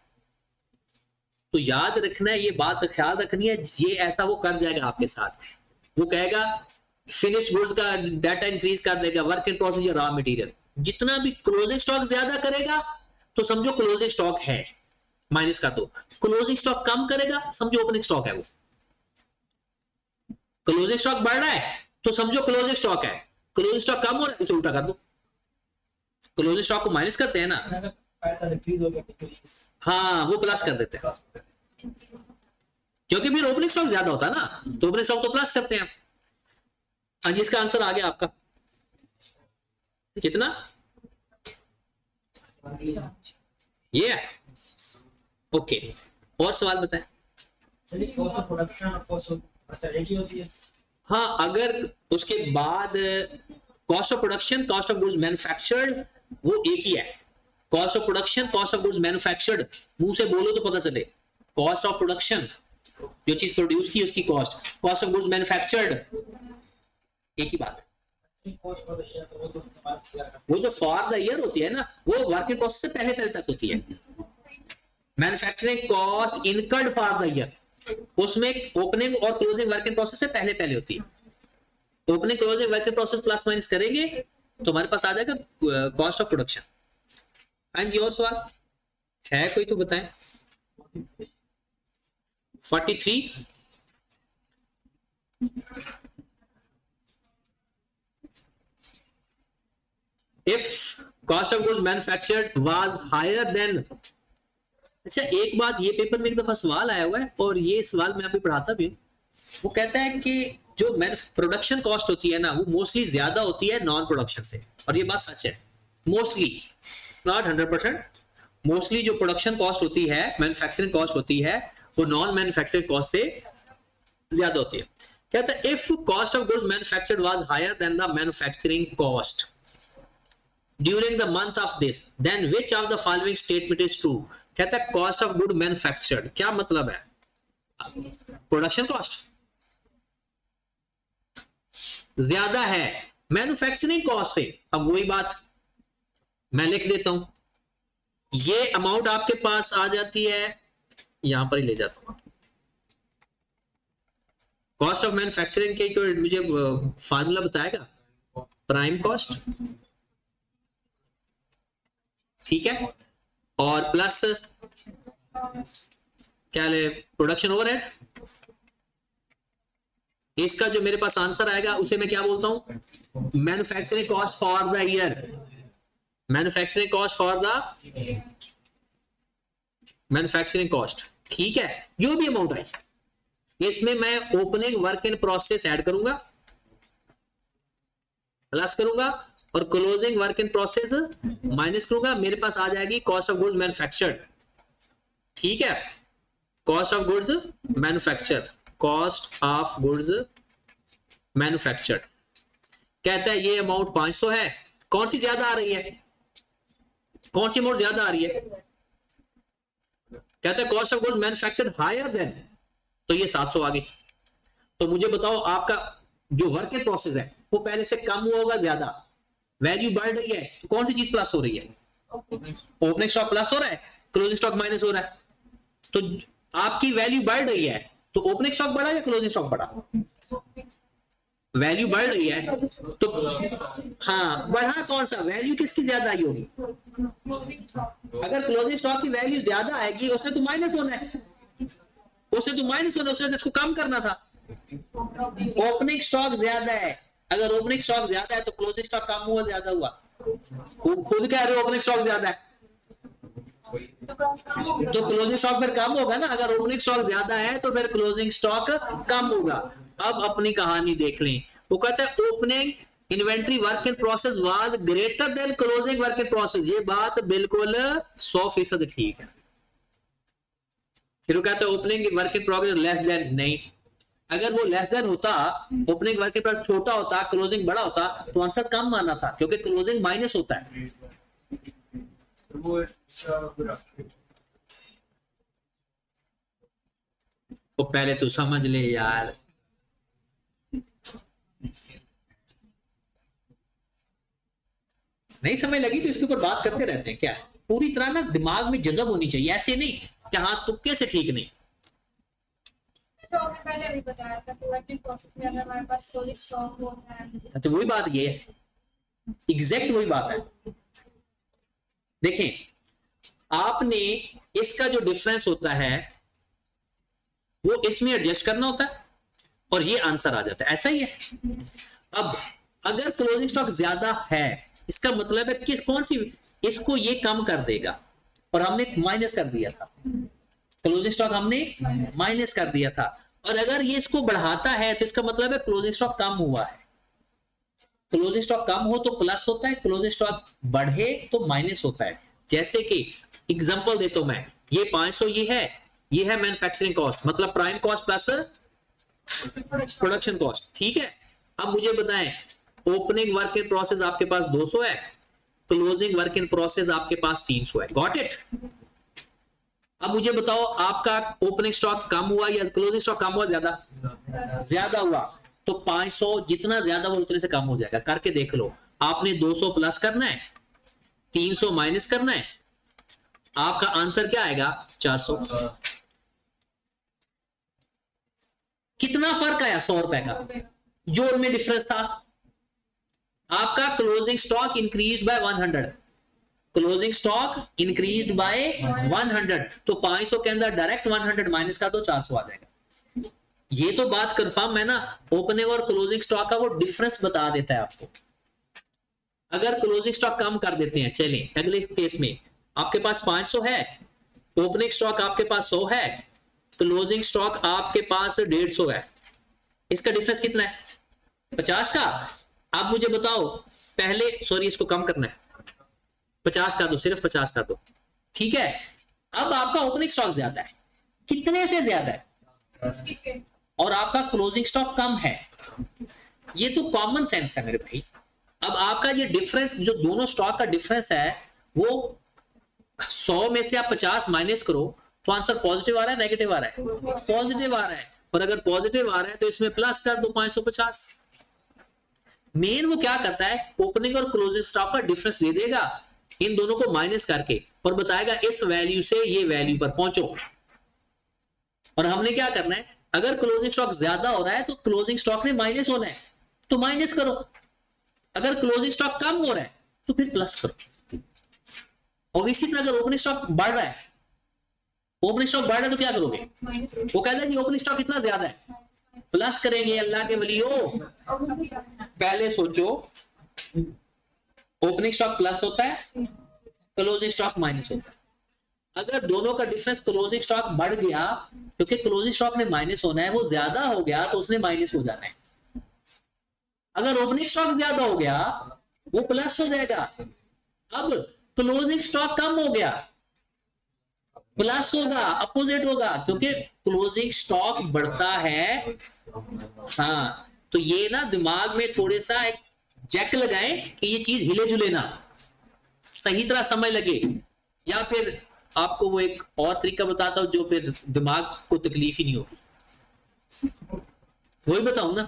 तो याद रखना है, ये बात ख्याल रखनी है, ये ऐसा वो कर जाएगा आपके साथ। वो कहेगा फिनिश गुड्स का डाटा इंक्रीज कर देगा, वर्क इन प्रोसेस या रॉ मटेरियल, जितना भी क्लोजिंग स्टॉक ज्यादा करेगा तो समझो क्लोजिंग स्टॉक है, माइनस कर दो। क्लोजिंग स्टॉक कम करेगा समझो ओपनिंग स्टॉक है, वो क्लोजिंग स्टॉक बढ़ रहा है तो समझो क्लोजिंग स्टॉक है, क्लोजिंग स्टॉक कम हो रहा है उसे उल्टा कर दो, क्लोजिंग स्टॉक को माइनस करते हैं ना, हाँ वो प्लस कर देते हैं, क्योंकि फिर ओपनिंग स्टॉक ज्यादा होता है ना, तो ओपनिंग स्टॉक तो प्लस करते हैं। हाँ जी, इसका आंसर आ गया आपका कितना, ये ओके। और सवाल बताएं। हाँ अगर उसके बाद cost of production cost of goods manufactured वो एक ही है, cost of production cost of goods manufactured, मुंह से बोलो तो पता चले, कॉस्ट ऑफ प्रोडक्शन जो चीज प्रोड्यूस की उसकी cost, cost of goods manufactured एक ही बात है। वो जो फॉर द ईयर होती है ना वो वर्क इन प्रोसेस से पहले तक होती है, manufacturing cost incurred for the year, उसमें ओपनिंग और क्लोजिंग वर्क इन प्रोसेस से पहले होती है। Opening closing work in process plus minus करेंगे तो हमारे पास आ जाएगा कॉस्ट ऑफ प्रोडक्शन। हाँ जी, और सवाल है कोई तो बताएं। 43 if cost of goods manufactured was higher than, अच्छा एक बात, ये पेपर में एक दफा सवाल आया हुआ है और ये सवाल मैं अभी पढ़ाता भी हूँ। वो कहता है कि जो प्रोडक्शन कॉस्ट होती है ना वो मोस्टली ज्यादा होती है नॉन प्रोडक्शन से, और ये बात सच है, मोस्टली नॉट 100%, मोस्टली जो प्रोडक्शन कॉस्ट होती है मैन्युफैक्चरिंग कॉस्ट होती है वो नॉन मैन्युफैक्चरिंग कॉस्ट से ज्यादा होती है। कहता है if cost of goods manufactured was higher than the manufacturing cost during the month of this, then which of the following statement is true। कहता है कॉस्ट ऑफ गुड मैन्युफैक्चर्ड क्या मतलब है, प्रोडक्शन कॉस्ट ज्यादा है मैन्युफैक्चरिंग कॉस्ट से। अब वही बात मैं लिख देता हूं, ये अमाउंट आपके पास आ जाती है, यहां पर ही ले जाता हूं, कॉस्ट ऑफ मैन्युफैक्चरिंग के जो मुझे फार्मूला बताएगा प्राइम कॉस्ट, ठीक है, और प्लस क्या ले प्रोडक्शन ओवरहेड, इसका जो मेरे पास आंसर आएगा उसे मैं क्या बोलता हूं, manufacturing cost for the year, manufacturing cost for the manufacturing cost. ठीक है, जो भी अमाउंट आई इसमें मैं opening work in process add करूंगा, प्लस करूंगा, और closing work in process minus करूंगा, मेरे पास आ जाएगी कॉस्ट ऑफ गुड्स मैन्युफैक्चर्ड। ठीक है, cost of goods manufacture, cost of goods manufactured. कहता है ये अमाउंट 500 है, कौन सी ज्यादा आ रही है, कौन सी अमाउंट ज्यादा आ रही है, कहता है cost of goods manufactured higher than, तो ये 700 आ गई। तो मुझे बताओ आपका जो वर्क इन प्रोसेस है वो पहले से कम हुआ होगा ज्यादा, वैल्यू बढ़ रही है, तो कौन सी चीज प्लस हो रही है, ओपनिंग स्टॉक प्लस हो रहा है, क्लोजिंग स्टॉक माइनस हो रहा है। तो आपकी वैल्यू बढ़ रही है तो ओपनिंग स्टॉक बढ़ा या क्लोजिंग स्टॉक बढ़ा, वैल्यू बढ़ रही है तो हाँ बढ़ा, कौन सा वैल्यू किसकी ज्यादा आई होगी, अगर क्लोजिंग स्टॉक की वैल्यू ज्यादा आएगी उसने तो माइनस होना है, उसने तो माइनस होना, उसने इसको कम करना था। ओपनिंग स्टॉक ज्यादा है, अगर ओपनिंग स्टॉक ज्यादा है तो क्लोजिंग स्टॉक कम हुआ ज्यादा हुआ, खुद कह रहे हो ओपनिंग स्टॉक ज्यादा है तो क्लोजिंग स्टॉक फिर कम होगा ना, अगर ओपनिंग स्टॉक ज्यादा है तो फिर क्लोजिंग स्टॉक कम होगा। अब अपनी कहानी देख लें, वो कहता है opening inventory work in process was greater than closing work in process, ये बात बिल्कुल 100% ठीक है। फिर वो कहता है opening work in progress less than, नहीं, अगर वो लेस देन होता, ओपनिंग वर्क इन प्रोग्रेस छोटा होता, क्लोजिंग बड़ा होता, तो आंसर कम माना था क्योंकि क्लोजिंग माइनस होता है। तो पहले तो समझ ले यार, नहीं समझ लगी तो इसके ऊपर बात करते रहते हैं क्या, पूरी तरह ना दिमाग में जज़ब होनी चाहिए, ऐसे नहीं कि हाँ तुक्के से ठीक नहीं। तो आपने पहले अभी बताया था कि वर्क इन प्रोसेस में अगर हमारे पास स्टोरेज स्टॉक होता है तो वही बात ये है, एग्जैक्ट वही बात है। देखें आपने इसका जो डिफरेंस होता है वो इसमें एडजस्ट करना होता है और ये आंसर आ जाता है, ऐसा ही है। अब अगर क्लोजिंग स्टॉक ज्यादा है इसका मतलब है कि कौन सी, इसको ये कम कर देगा और हमने माइनस कर दिया था, क्लोजिंग स्टॉक हमने माइनस कर दिया था, और अगर ये इसको बढ़ाता है तो इसका मतलब है क्लोजिंग स्टॉक कम हुआ है। क्लोजिंग स्टॉक कम हो तो प्लस होता है, क्लोजिंग स्टॉक बढ़े तो माइनस होता है। जैसे कि एग्जांपल देता हूं मैं, ये 500 ये है मैन्युफैक्चरिंग कॉस्ट, मतलब prime cost plus production cost. ठीक है, अब मुझे बताएं ओपनिंग वर्क इन प्रोसेस आपके पास 200 है, क्लोजिंग वर्क इन प्रोसेस आपके पास 300 है, गॉट इट। अब मुझे बताओ आपका ओपनिंग स्टॉक कम हुआ या क्लोजिंग स्टॉक कम हुआ, ज्यादा हुआ, तो 500 जितना ज्यादा हुआ उतने से कम हो जाएगा। करके देख लो, आपने 200 प्लस करना है, 300 माइनस करना है, आपका आंसर क्या आएगा 400। कितना फर्क आया, 100 रुपए का, जो उनमें डिफरेंस था। आपका closing stock increase by 100, closing stock increase by 100, तो 500 के अंदर डायरेक्ट 100 माइनस कर दो, 400 आ जाएगा। ये तो बात कंफर्म है ना, ओपनिंग और क्लोजिंग स्टॉक का वो डिफरेंस बता देता है आपको। अगर क्लोजिंग स्टॉक कम कर देते हैं, चलें अगले केस में, आपके पास 500 है, ओपनिंग स्टॉक आपके पास 100 है, क्लोजिंग स्टॉक आपके पास 150 है, इसका डिफरेंस कितना है 50 का। अब मुझे बताओ पहले, सॉरी इसको कम करना है, 50 का दो, सिर्फ 50 का दो, ठीक है। अब आपका ओपनिंग स्टॉक ज्यादा है, कितने से ज्यादा है, और आपका क्लोजिंग स्टॉक कम है, ये तो कॉमन सेंस है मेरे भाई। अब आपका ये डिफरेंस जो दोनों स्टॉक का डिफरेंस है वो 100 में से आप 50 माइनस करो तो आंसर पॉजिटिव आ रहा है नेगेटिव आ रहा है, पॉजिटिव आ रहा है, और अगर पॉजिटिव आ रहा है तो इसमें प्लस कर दो 550। मेन वो क्या करता है, ओपनिंग और क्लोजिंग स्टॉक का डिफरेंस दे देगा, इन दोनों को माइनस करके, और बताएगा इस वैल्यू से ये वैल्यू पर पहुंचो। और हमने क्या करना है, अगर क्लोजिंग स्टॉक ज्यादा हो रहा है तो क्लोजिंग स्टॉक में माइनस होना है तो माइनस करो, अगर क्लोजिंग स्टॉक कम हो रहा है तो फिर प्लस करो। और इसी तरह अगर ओपनिंग स्टॉक बढ़ रहा है, ओपनिंग स्टॉक बढ़ रहा है तो क्या करोगे, वो कहता है कि ओपनिंग स्टॉक इतना ज्यादा है प्लस करेंगे अल्लाह के वलियों। पहले सोचो, ओपनिंग स्टॉक प्लस होता है, क्लोजिंग स्टॉक माइनस होता है। अगर दोनों का डिफरेंस क्लोजिंग स्टॉक बढ़ गया, क्योंकि क्लोजिंग स्टॉक में माइनस होना है, वो ज्यादा हो गया तो उसने माइनस हो जाना है। अगर ओपनिंग स्टॉक ज्यादा हो गया वो प्लस हो जाएगा। अब क्लोजिंग स्टॉक कम हो गया, प्लस होगा, अपोजिट होगा, क्योंकि क्लोजिंग स्टॉक बढ़ता है। हाँ, तो ये ना दिमाग में थोड़े सा एक जैक लगाएं कि ये चीज हिले जुले ना, सही तरह समझ लगे। या फिर आपको वो एक और तरीका बताता हूं जो फिर दिमाग को तकलीफ ही नहीं होगी, वही बताऊं ना।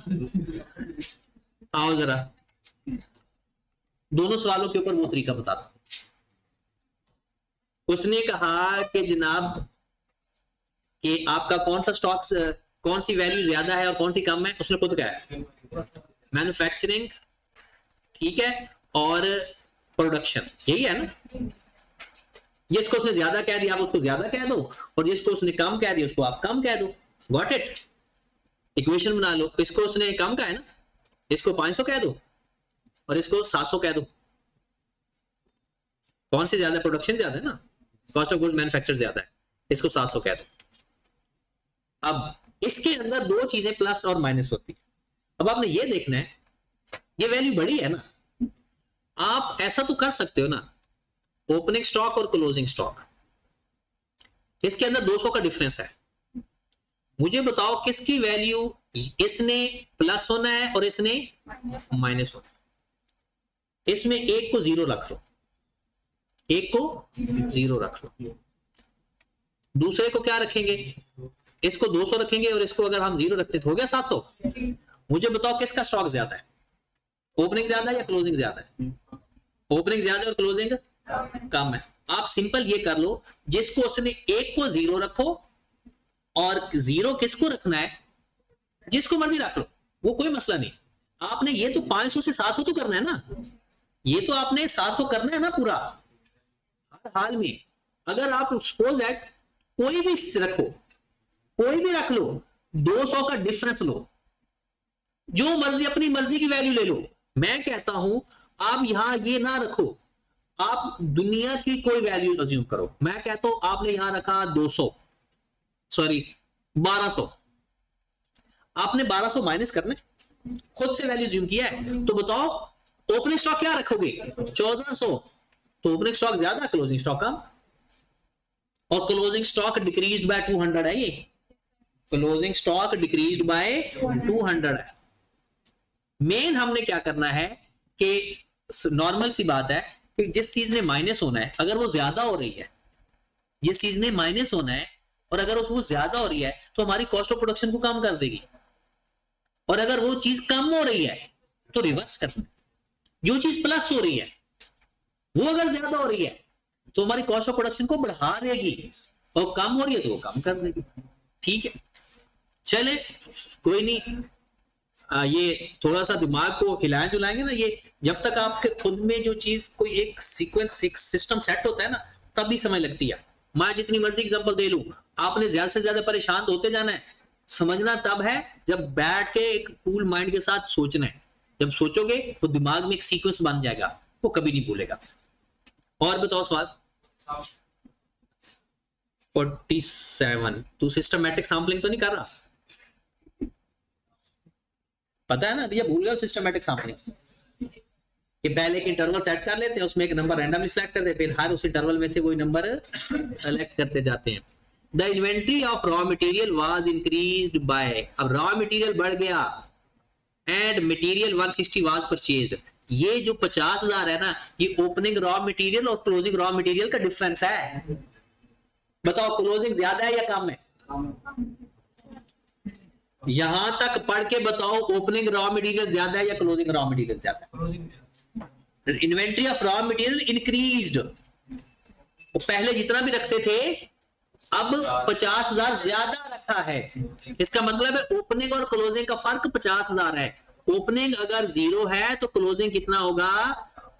आओ जरा, दोनों सवालों के ऊपर वो तरीका बताता हूं। उसने कहा कि जनाब कि आपका कौन सा स्टॉक, कौन सी वैल्यू ज्यादा है और कौन सी कम है। उसने खुद कहा है मैन्युफैक्चरिंग, ठीक है, और प्रोडक्शन, यही है ना। जिसको उसने ज्यादा कह दिया आप उसको ज्यादा कह दो, और जिसको उसने कम कह दिया उसको आप कम कह दो। Got it? इक्वेशन बना लो। इसको उसने कम कहा है ना, इसको 500 कह दो और इसको 700 कह दो। कौन सी ज्यादा? प्रोडक्शन ज्यादा है ना, कॉस्ट ऑफ गुड मैन्युफैक्चर ज्यादा है, इसको 700 कह दो। अब इसके अंदर दो चीजें प्लस और माइनस होती है। अब आपने ये देखना है, ये वैल्यू बड़ी है ना। आप ऐसा तो कर सकते हो ना, ओपनिंग स्टॉक और क्लोजिंग स्टॉक, इसके अंदर 200 का डिफरेंस है। मुझे बताओ किसकी वैल्यू, इसने प्लस होना है और इसने माइनस होना है। इसमें एक को 0 रख लो, एक को 0 रख लो, दूसरे को क्या रखेंगे? इसको 200 रखेंगे और इसको अगर हम 0 रखते तो हो गया 700। मुझे बताओ किसका स्टॉक ज्यादा है, ओपनिंग ज्यादा है या क्लोजिंग ज्यादा है? ओपनिंग ज्यादा है और क्लोजिंग कम है। आप सिंपल ये कर लो, जिसको उसने एक को 0 रखो, और 0 किसको रखना है? जिसको मर्जी रख लो, वो कोई मसला नहीं। आपने ये तो 500 से 700 तो करना है ना, ये तो आपने 700 करना है ना पूरा, हर हाल में। अगर आप सपोज दैट कोई भी रखो, कोई भी रख लो, 200 का डिफरेंस लो, जो मर्जी अपनी मर्जी की वैल्यू ले लो। मैं कहता हूं आप यहां ये ना रखो, आप दुनिया की कोई वैल्यू अज्यूम करो। मैं कहता हूं आपने यहां रखा 200, सॉरी 1200, आपने 1200 माइनस करना है, खुद से वैल्यू अज्यूम किया है। तो बताओ ओपनिंग स्टॉक क्या रखोगे? 1400। तो ओपनिंग स्टॉक ज्यादा, क्लोजिंग स्टॉक कम, और क्लोजिंग स्टॉक डिक्रीज्ड बाय 200 है। ये क्लोजिंग स्टॉक डिक्रीज्ड बाय 200 है। मेन हमने क्या करना है कि नॉर्मल सी बात है कि जिस चीज ने माइनस होना है अगर वो ज्यादा हो रही है, जिस चीज ने माइनस होना है और अगर वो ज्यादा हो रही है तो हमारी कॉस्ट ऑफ प्रोडक्शन को कम कर देगी, और अगर वो चीज कम हो रही है तो रिवर्स करना। जो चीज प्लस हो रही है वो अगर ज्यादा हो रही है तो हमारी कॉस्ट ऑफ प्रोडक्शन को बढ़ा देगी, और कम हो रही है तो वो कम कर देगी। ठीक है, चले कोई नहीं। ये थोड़ा सा दिमाग को हिलाएं जुलाएंगे ना, ये जब तक आपके खुद में जो चीज कोई एक सीक्वेंस, एक सिस्टम सेट होता है ना, तभी समझ लगती है। मैं जितनी मर्जी एग्जांपल दे लूं, आपने ज्यादा से ज्यादा परेशान होते जाना है। समझना तब है जब बैठ के एक कूल माइंड के साथ सोचना है। जब सोचोगे तो दिमाग में एक सीक्वेंस बन जाएगा, वो कभी नहीं भूलेगा। और बताओ सवाल 47। तू सिस्टमैटिक सैंपलिंग तो नहीं कर रहा? पता है ना, ये भूल गए सिस्टमैटिक सैंपलिंग कि पहले एक इंटरवल सेट कर लेते हैं, उसमें एक नंबर रैंडमली सिलेक्ट करते हैं, फिर हर उस इंटरवल में से कोई नंबर सेलेक्ट करते जाते हैं। The inventory of raw material was increased bye, अब रॉ मटेरियल बढ़ गया, एंड मटेरियल 160 वाज परचेज्ड। ये जो 50,000 है ना, ये ओपनिंग रॉ मटेरियल और क्लोजिंग रॉ मटेरियल का डिफरेंस है। बताओ क्लोजिंग ज्यादा है या कम है? यहां तक पढ़ के बताओ ओपनिंग रॉ मटेरियल ज्यादा है या क्लोजिंग रॉ मटेरियल ज्यादा है? Inventory of raw material increased, पहले जितना भी रखते थे अब 50,000 ज्यादा रखा है। इसका मतलब है ओपनिंग और क्लोजिंग का फर्क 50,000 है। ओपनिंग अगर 0 है तो क्लोजिंग कितना होगा?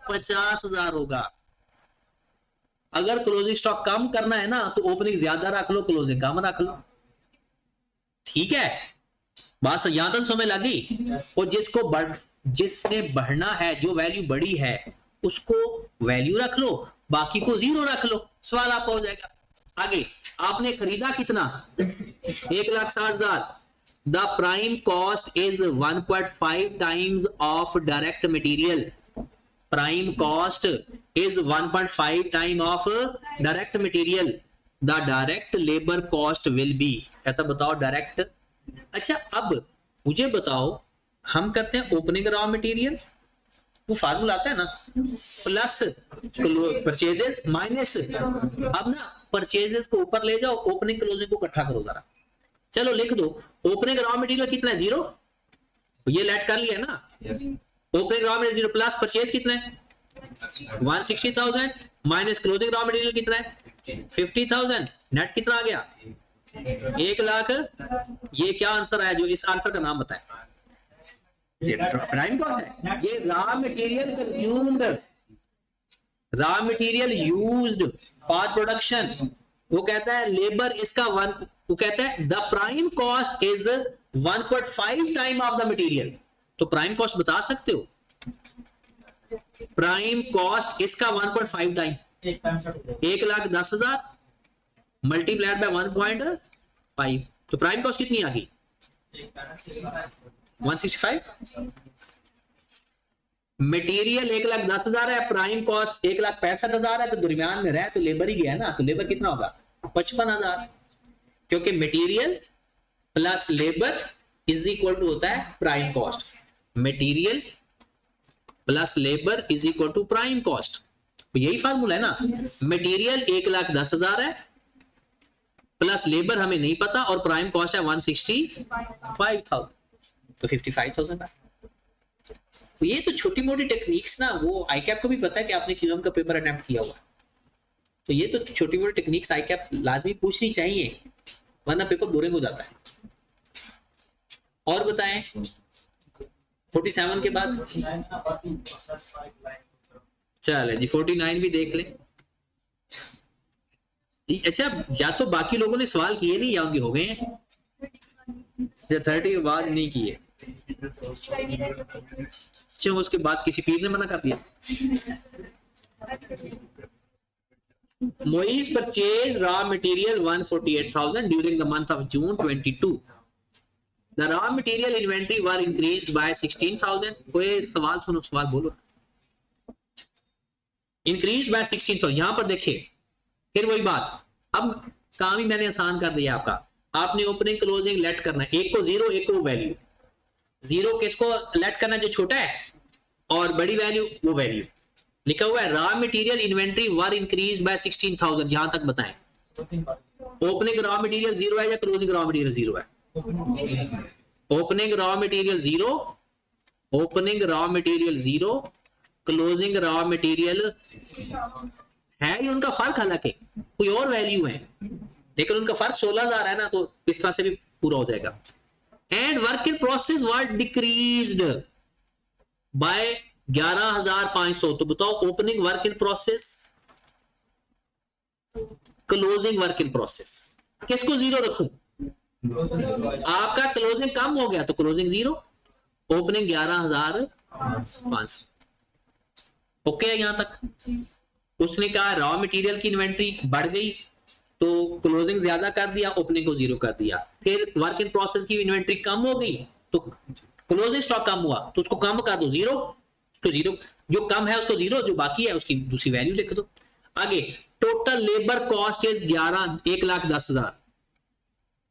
50,000 होगा। अगर क्लोजिंग स्टॉक कम करना है ना तो ओपनिंग ज्यादा रख लो, क्लोजिंग कम रख लो। ठीक है, बात यहां तक समझ लगी। और जिसने बढ़ना है, जो वैल्यू बड़ी है उसको वैल्यू रख लो, बाकी को जीरो रख लो, सवाल आपका हो जाएगा। आगे आपने खरीदा कितना, 1,60,000। The prime cost is 1.5 times of direct material. Prime cost is 1.5 time of direct material. The direct labour cost will be, कहता बताओ डायरेक्ट। अच्छा अब मुझे बताओ, हम करते हैं ओपनिंग रॉ मटेरियल, वो फार्मूला आता है ना, प्लस परचेजेस माइनस, अब ना परचेजेस को ऊपर ले जाओ, ओपनिंग क्लोजिंग को इकट्ठा करो जरा। चलो लिख दो, ओपनिंग रॉ मटेरियल कितना है, 0, ये लेट कर लिया ना। Opening raw material 0 plus purchase कितना है 160,000 माइनस क्लोजिंग रॉ मटेरियल कितना है 50,000, नेट कितना आ गया 1,00,000। ये क्या आंसर आया, जो इस आंसर का नाम बताए, प्राइम कॉस्ट है। ये raw material consumed, raw material used for production. वो कहता है लेबर इसका वो कहता है the prime cost is 1.5 time of the material. तो प्राइम कॉस्ट बता सकते हो, प्राइम कॉस्ट इसका 1.5 टाइम, 1,10,000 मल्टीप्लाइड बाय 1.5, तो प्राइम कॉस्ट कितनी आ गई 165। मटेरियल 1,10,000 है, प्राइम कॉस्ट 1,65,000 है, तो दरमियान में रहे तो लेबर ही गया ना, तो लेबर कितना होगा 55,000, क्योंकि material plus labour is equal to होता है prime cost. Material plus labour is equal to prime cost, तो यही फार्मूला है ना। मटेरियल 1,10,000 है, प्लस लेबर हमें नहीं पता, और प्राइम कॉस्ट है 165,000, तो 55,000 है। तो ये तो छोटी मोटी टेक्निक्स ना, वो आईकैप को भी पता है कि आपने क्यूएम का पेपर अटेम्प्ट किया हुआ, तो ये तो छोटी मोटी टेक्निक्स आईकैप लाजमी पूछनी चाहिए, वरना पेपर बोरिंग हो जाता है। और बताएं 47 के बाद, चले जी 49 भी देख लें। अच्छा, या तो बाकी लोगों ने सवाल किए नहीं या उनके हो गए हैं, या 30 के बाद नहीं किए, क्यों उसके बाद किसी पीर ने मना कर दिया। Moise purchased raw material 148,000 during the month of June 22. The raw material inventory were increased by 16,000. कोई सवाल सुनो, सवाल बोलो। Increased by 16,000, यहां पर देखिए फिर वही बात, अब काम ही मैंने आसान कर दिया आपका। आपने ओपनिंग क्लोजिंग लेट करना है, एक को जीरो एक को वैल्यू। जीरो किसको लेट करना जो छोटा है, और बड़ी वैल्यू वो वैल्यू। लिखा हुआ है raw material inventory were increase by 16,000, यहां तक बताएं। ओपनिंग रॉ मटेरियल 0 है या क्लोजिंग रॉ मटेरियल 0 है? Opening raw material 0, opening raw material 0, closing raw material है, ये उनका फर्क हालांकि कोई और वैल्यू है, लेकिन उनका फर्क 16,000 है ना, तो इस तरह से भी पूरा हो जाएगा। And work in process were decreased bye 11,500, तो बताओ opening work in process, closing work in process, किसको 0 रखूं? आपका क्लोजिंग कम हो गया तो क्लोजिंग 0, ओपनिंग 11,500। ओके है यहां तक? उसने कहा रॉ मटेरियल की इन्वेंट्री बढ़ गई तो क्लोजिंग ज्यादा कर दिया, ओपनिंग को 0 कर दिया। फिर वर्क इन प्रोसेस की इन्वेंट्री कम हो गई तो क्लोजिंग स्टॉक कम हुआ, तो उसको कम कर दो 0, तो 0, जो कम है उसको 0, जो बाकी है उसकी दूसरी वैल्यू लिख दो। आगे total labour cost is 1,10,000,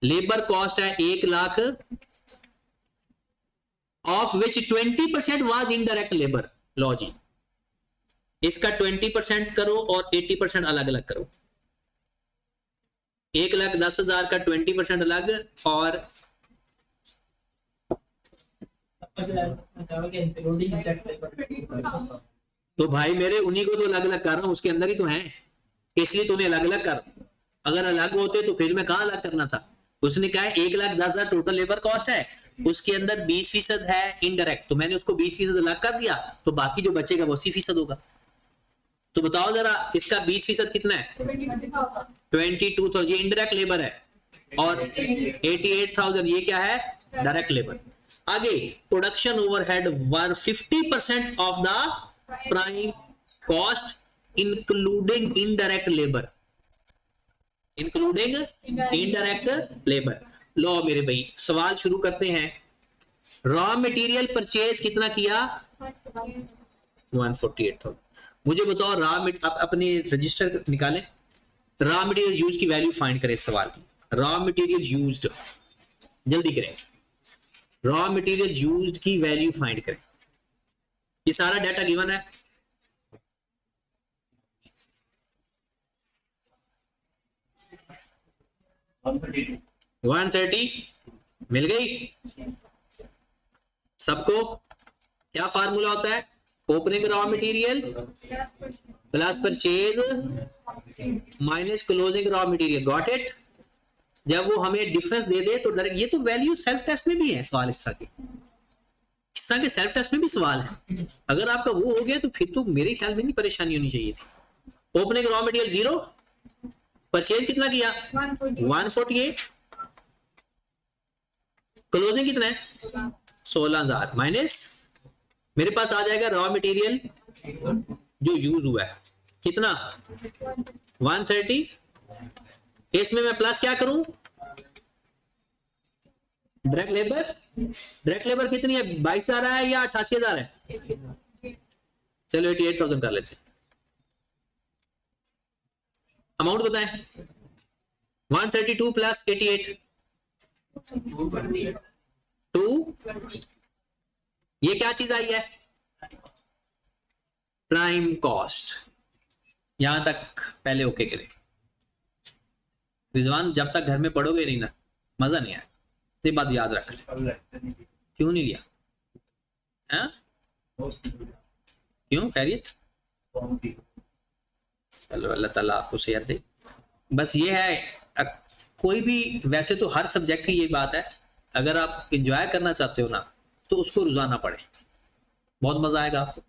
labour cost है 1,00,000, of which 20% was indirect labour. लो जी, इसका 20% करो और 80% अलग अलग करो। 1,10,000 का 20% अलग, और तो भाई मेरे उन्हीं को तो अलग अलग कर रहा हूं, उसके अंदर ही तो है, इसलिए तूने अलग अलग कर। अगर अलग होते तो फिर मैं कहां अलग करना था। उसने कहा 1,10,000 टोटल लेबर कॉस्ट है, उसके अंदर 20% है इनडायरेक्ट, तो मैंने उसको 20% अलग कर दिया, तो बाकी जो बचेगा वो 80% होगा। तो बताओ जरा इसका 20% कितना है? 22,000, ये इनडायरेक्ट लेबर है, और 88,000 ये क्या है? Direct labour. आगे production overhead were 50% of the prime cost including indirect labour, including indirect labour. लो मेरे भाई सवाल शुरू करते हैं। रॉ मटेरियल परचेज कितना किया? 148,000। मुझे बताओ रॉ अपने रजिस्टर निकालें, रॉ मटेरियल यूज की वैल्यू फाइंड करें। सवाल की रॉ मटेरियल यूज्ड, जल्दी करें, रॉ मटेरियल यूज्ड की वैल्यू फाइंड करें। ये सारा डाटा गिवन है। $130 130 मिल गई सबको? क्या फार्मूला होता है? Opening raw material plus purchase minus closing raw material. Got it? जब वो हमें डिफरेंस दे दे तो डायरेक्ट, ये तो वैल्यू सेल्फ टेस्ट में भी है सवाल इस तरह के, इस तरह के सेल्फ टेस्ट में भी सवाल है। अगर आपका वो हो गया तो फिर तो मेरे ख्याल में नहीं परेशानी होनी चाहिए थी। ओपनिंग रॉ मटेरियल 0, परचेज कितना किया? 148, क्लोजिंग कितना है? 16,000 माइनस मेरे पास आ जाएगा रॉ मटेरियल जो यूज हुआ है कितना? 130। इसमें मैं प्लस क्या करूं? डायरेक्ट लेबर, डायरेक्ट लेबर कितनी है? 22,000 है या 88,000 है? चलो 88,000 कर लेते हैं। अमाउंट बताएं। 132 प्लस 88 2, ये क्या चीज आई है? Prime cost. यहां तक पहले ओके करें। रिजवान जब तक घर में पढ़ोगे नहीं ना मजा नहीं आएगा, ये बात याद रख। क्यों नहीं लिया? हैं? क्यों? खैरियत? चलो अल्लाह ताला आपको सेहत दे। बस ये है, कोई भी, वैसे तो हर सब्जेक्ट की ये बात है, अगर आप एंजॉय करना चाहते हो ना तो उसको रोजाना पढ़े, बहुत मजा आएगा आपको।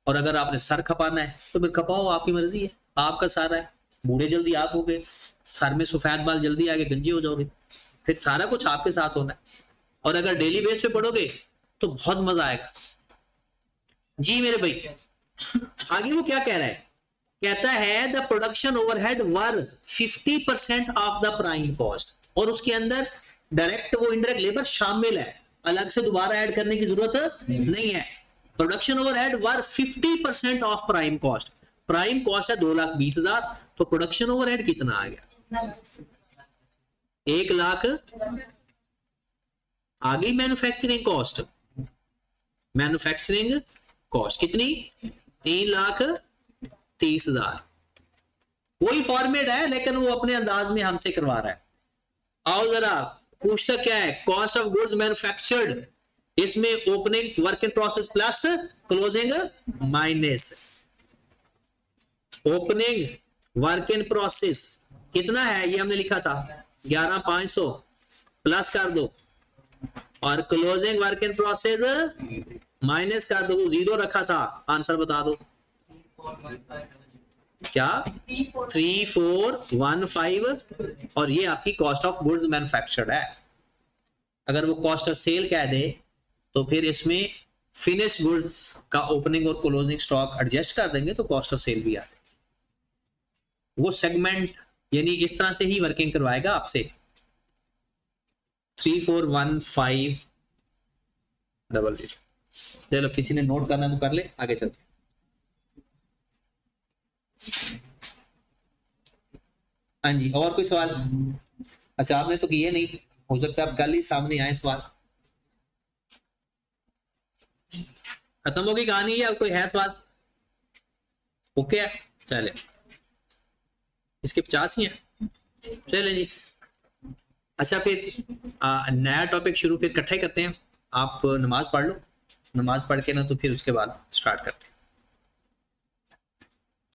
और अगर आपने सर खपाना है तो फिर खपाओ, आपकी मर्जी है, आपका सारा है। बूढ़े जल्दी आप हो गए, सर में सफेद बाल जल्दी आगे गंजे हो जाओगे, फिर सारा कुछ आपके साथ होना है। और अगर डेली बेस पे पढ़ोगे तो बहुत मजा आएगा। जी मेरे भाई आगे वो क्या कह रहा है? कहता है the production overhead were 50% of the prime cost, और उसके अंदर डायरेक्ट वो इनडायरेक्ट लेबर शामिल है, अलग से दोबारा ऐड करने की जरूरत नहीं है। Production overhead were 50% of prime cost. Prime cost है 2,20,000, तो प्रोडक्शन ओवरहेड कितना आ गया? 1 लाख। आ गई मैन्युफैक्चरिंग कॉस्ट। मैन्युफैक्चरिंग कॉस्ट कितनी? 3,30,000। कोई फॉर्मेट है लेकिन वो अपने अंदाज में हमसे करवा रहा है। आओ जरा, पूछता क्या है? कॉस्ट ऑफ गुड्स मैन्युफैक्चर्ड, इसमें opening work in process plus closing minus opening work in process कितना है? ये हमने लिखा था 11,500 प्लस कर दो, और closing work in process minus कर दो। 0 रखा था, आंसर बता दो क्या? 3415। और ये आपकी कॉस्ट ऑफ गुड्स मैन्युफैक्चर्ड है। अगर वो कॉस्ट ऑफ सेल कह दे तो फिर इसमें फिनिश गुड्स का ओपनिंग और क्लोजिंग स्टॉक एडजस्ट कर देंगे तो कॉस्ट ऑफ सेल भी आ जाएगी। वो सेगमेंट यानी इस तरह से ही वर्किंग करवाएगा आपसे। 341500। चलो किसी ने नोट करना तो कर ले, आगे चलते। हाँ जी, और कोई सवाल? अच्छा आपने तो किए नहीं, हो सकता है आप कल ही सामने आए सवाल। खत्म हो गई कहानी या कोई है सवाल? ओके है, चले। इसके 50 ही हैं, चले जी। अच्छा फिर नया टॉपिक शुरू फिर इकट्ठा ही करते हैं। आप नमाज पढ़ लो, नमाज पढ़ के ना तो फिर उसके बाद स्टार्ट करते हैं।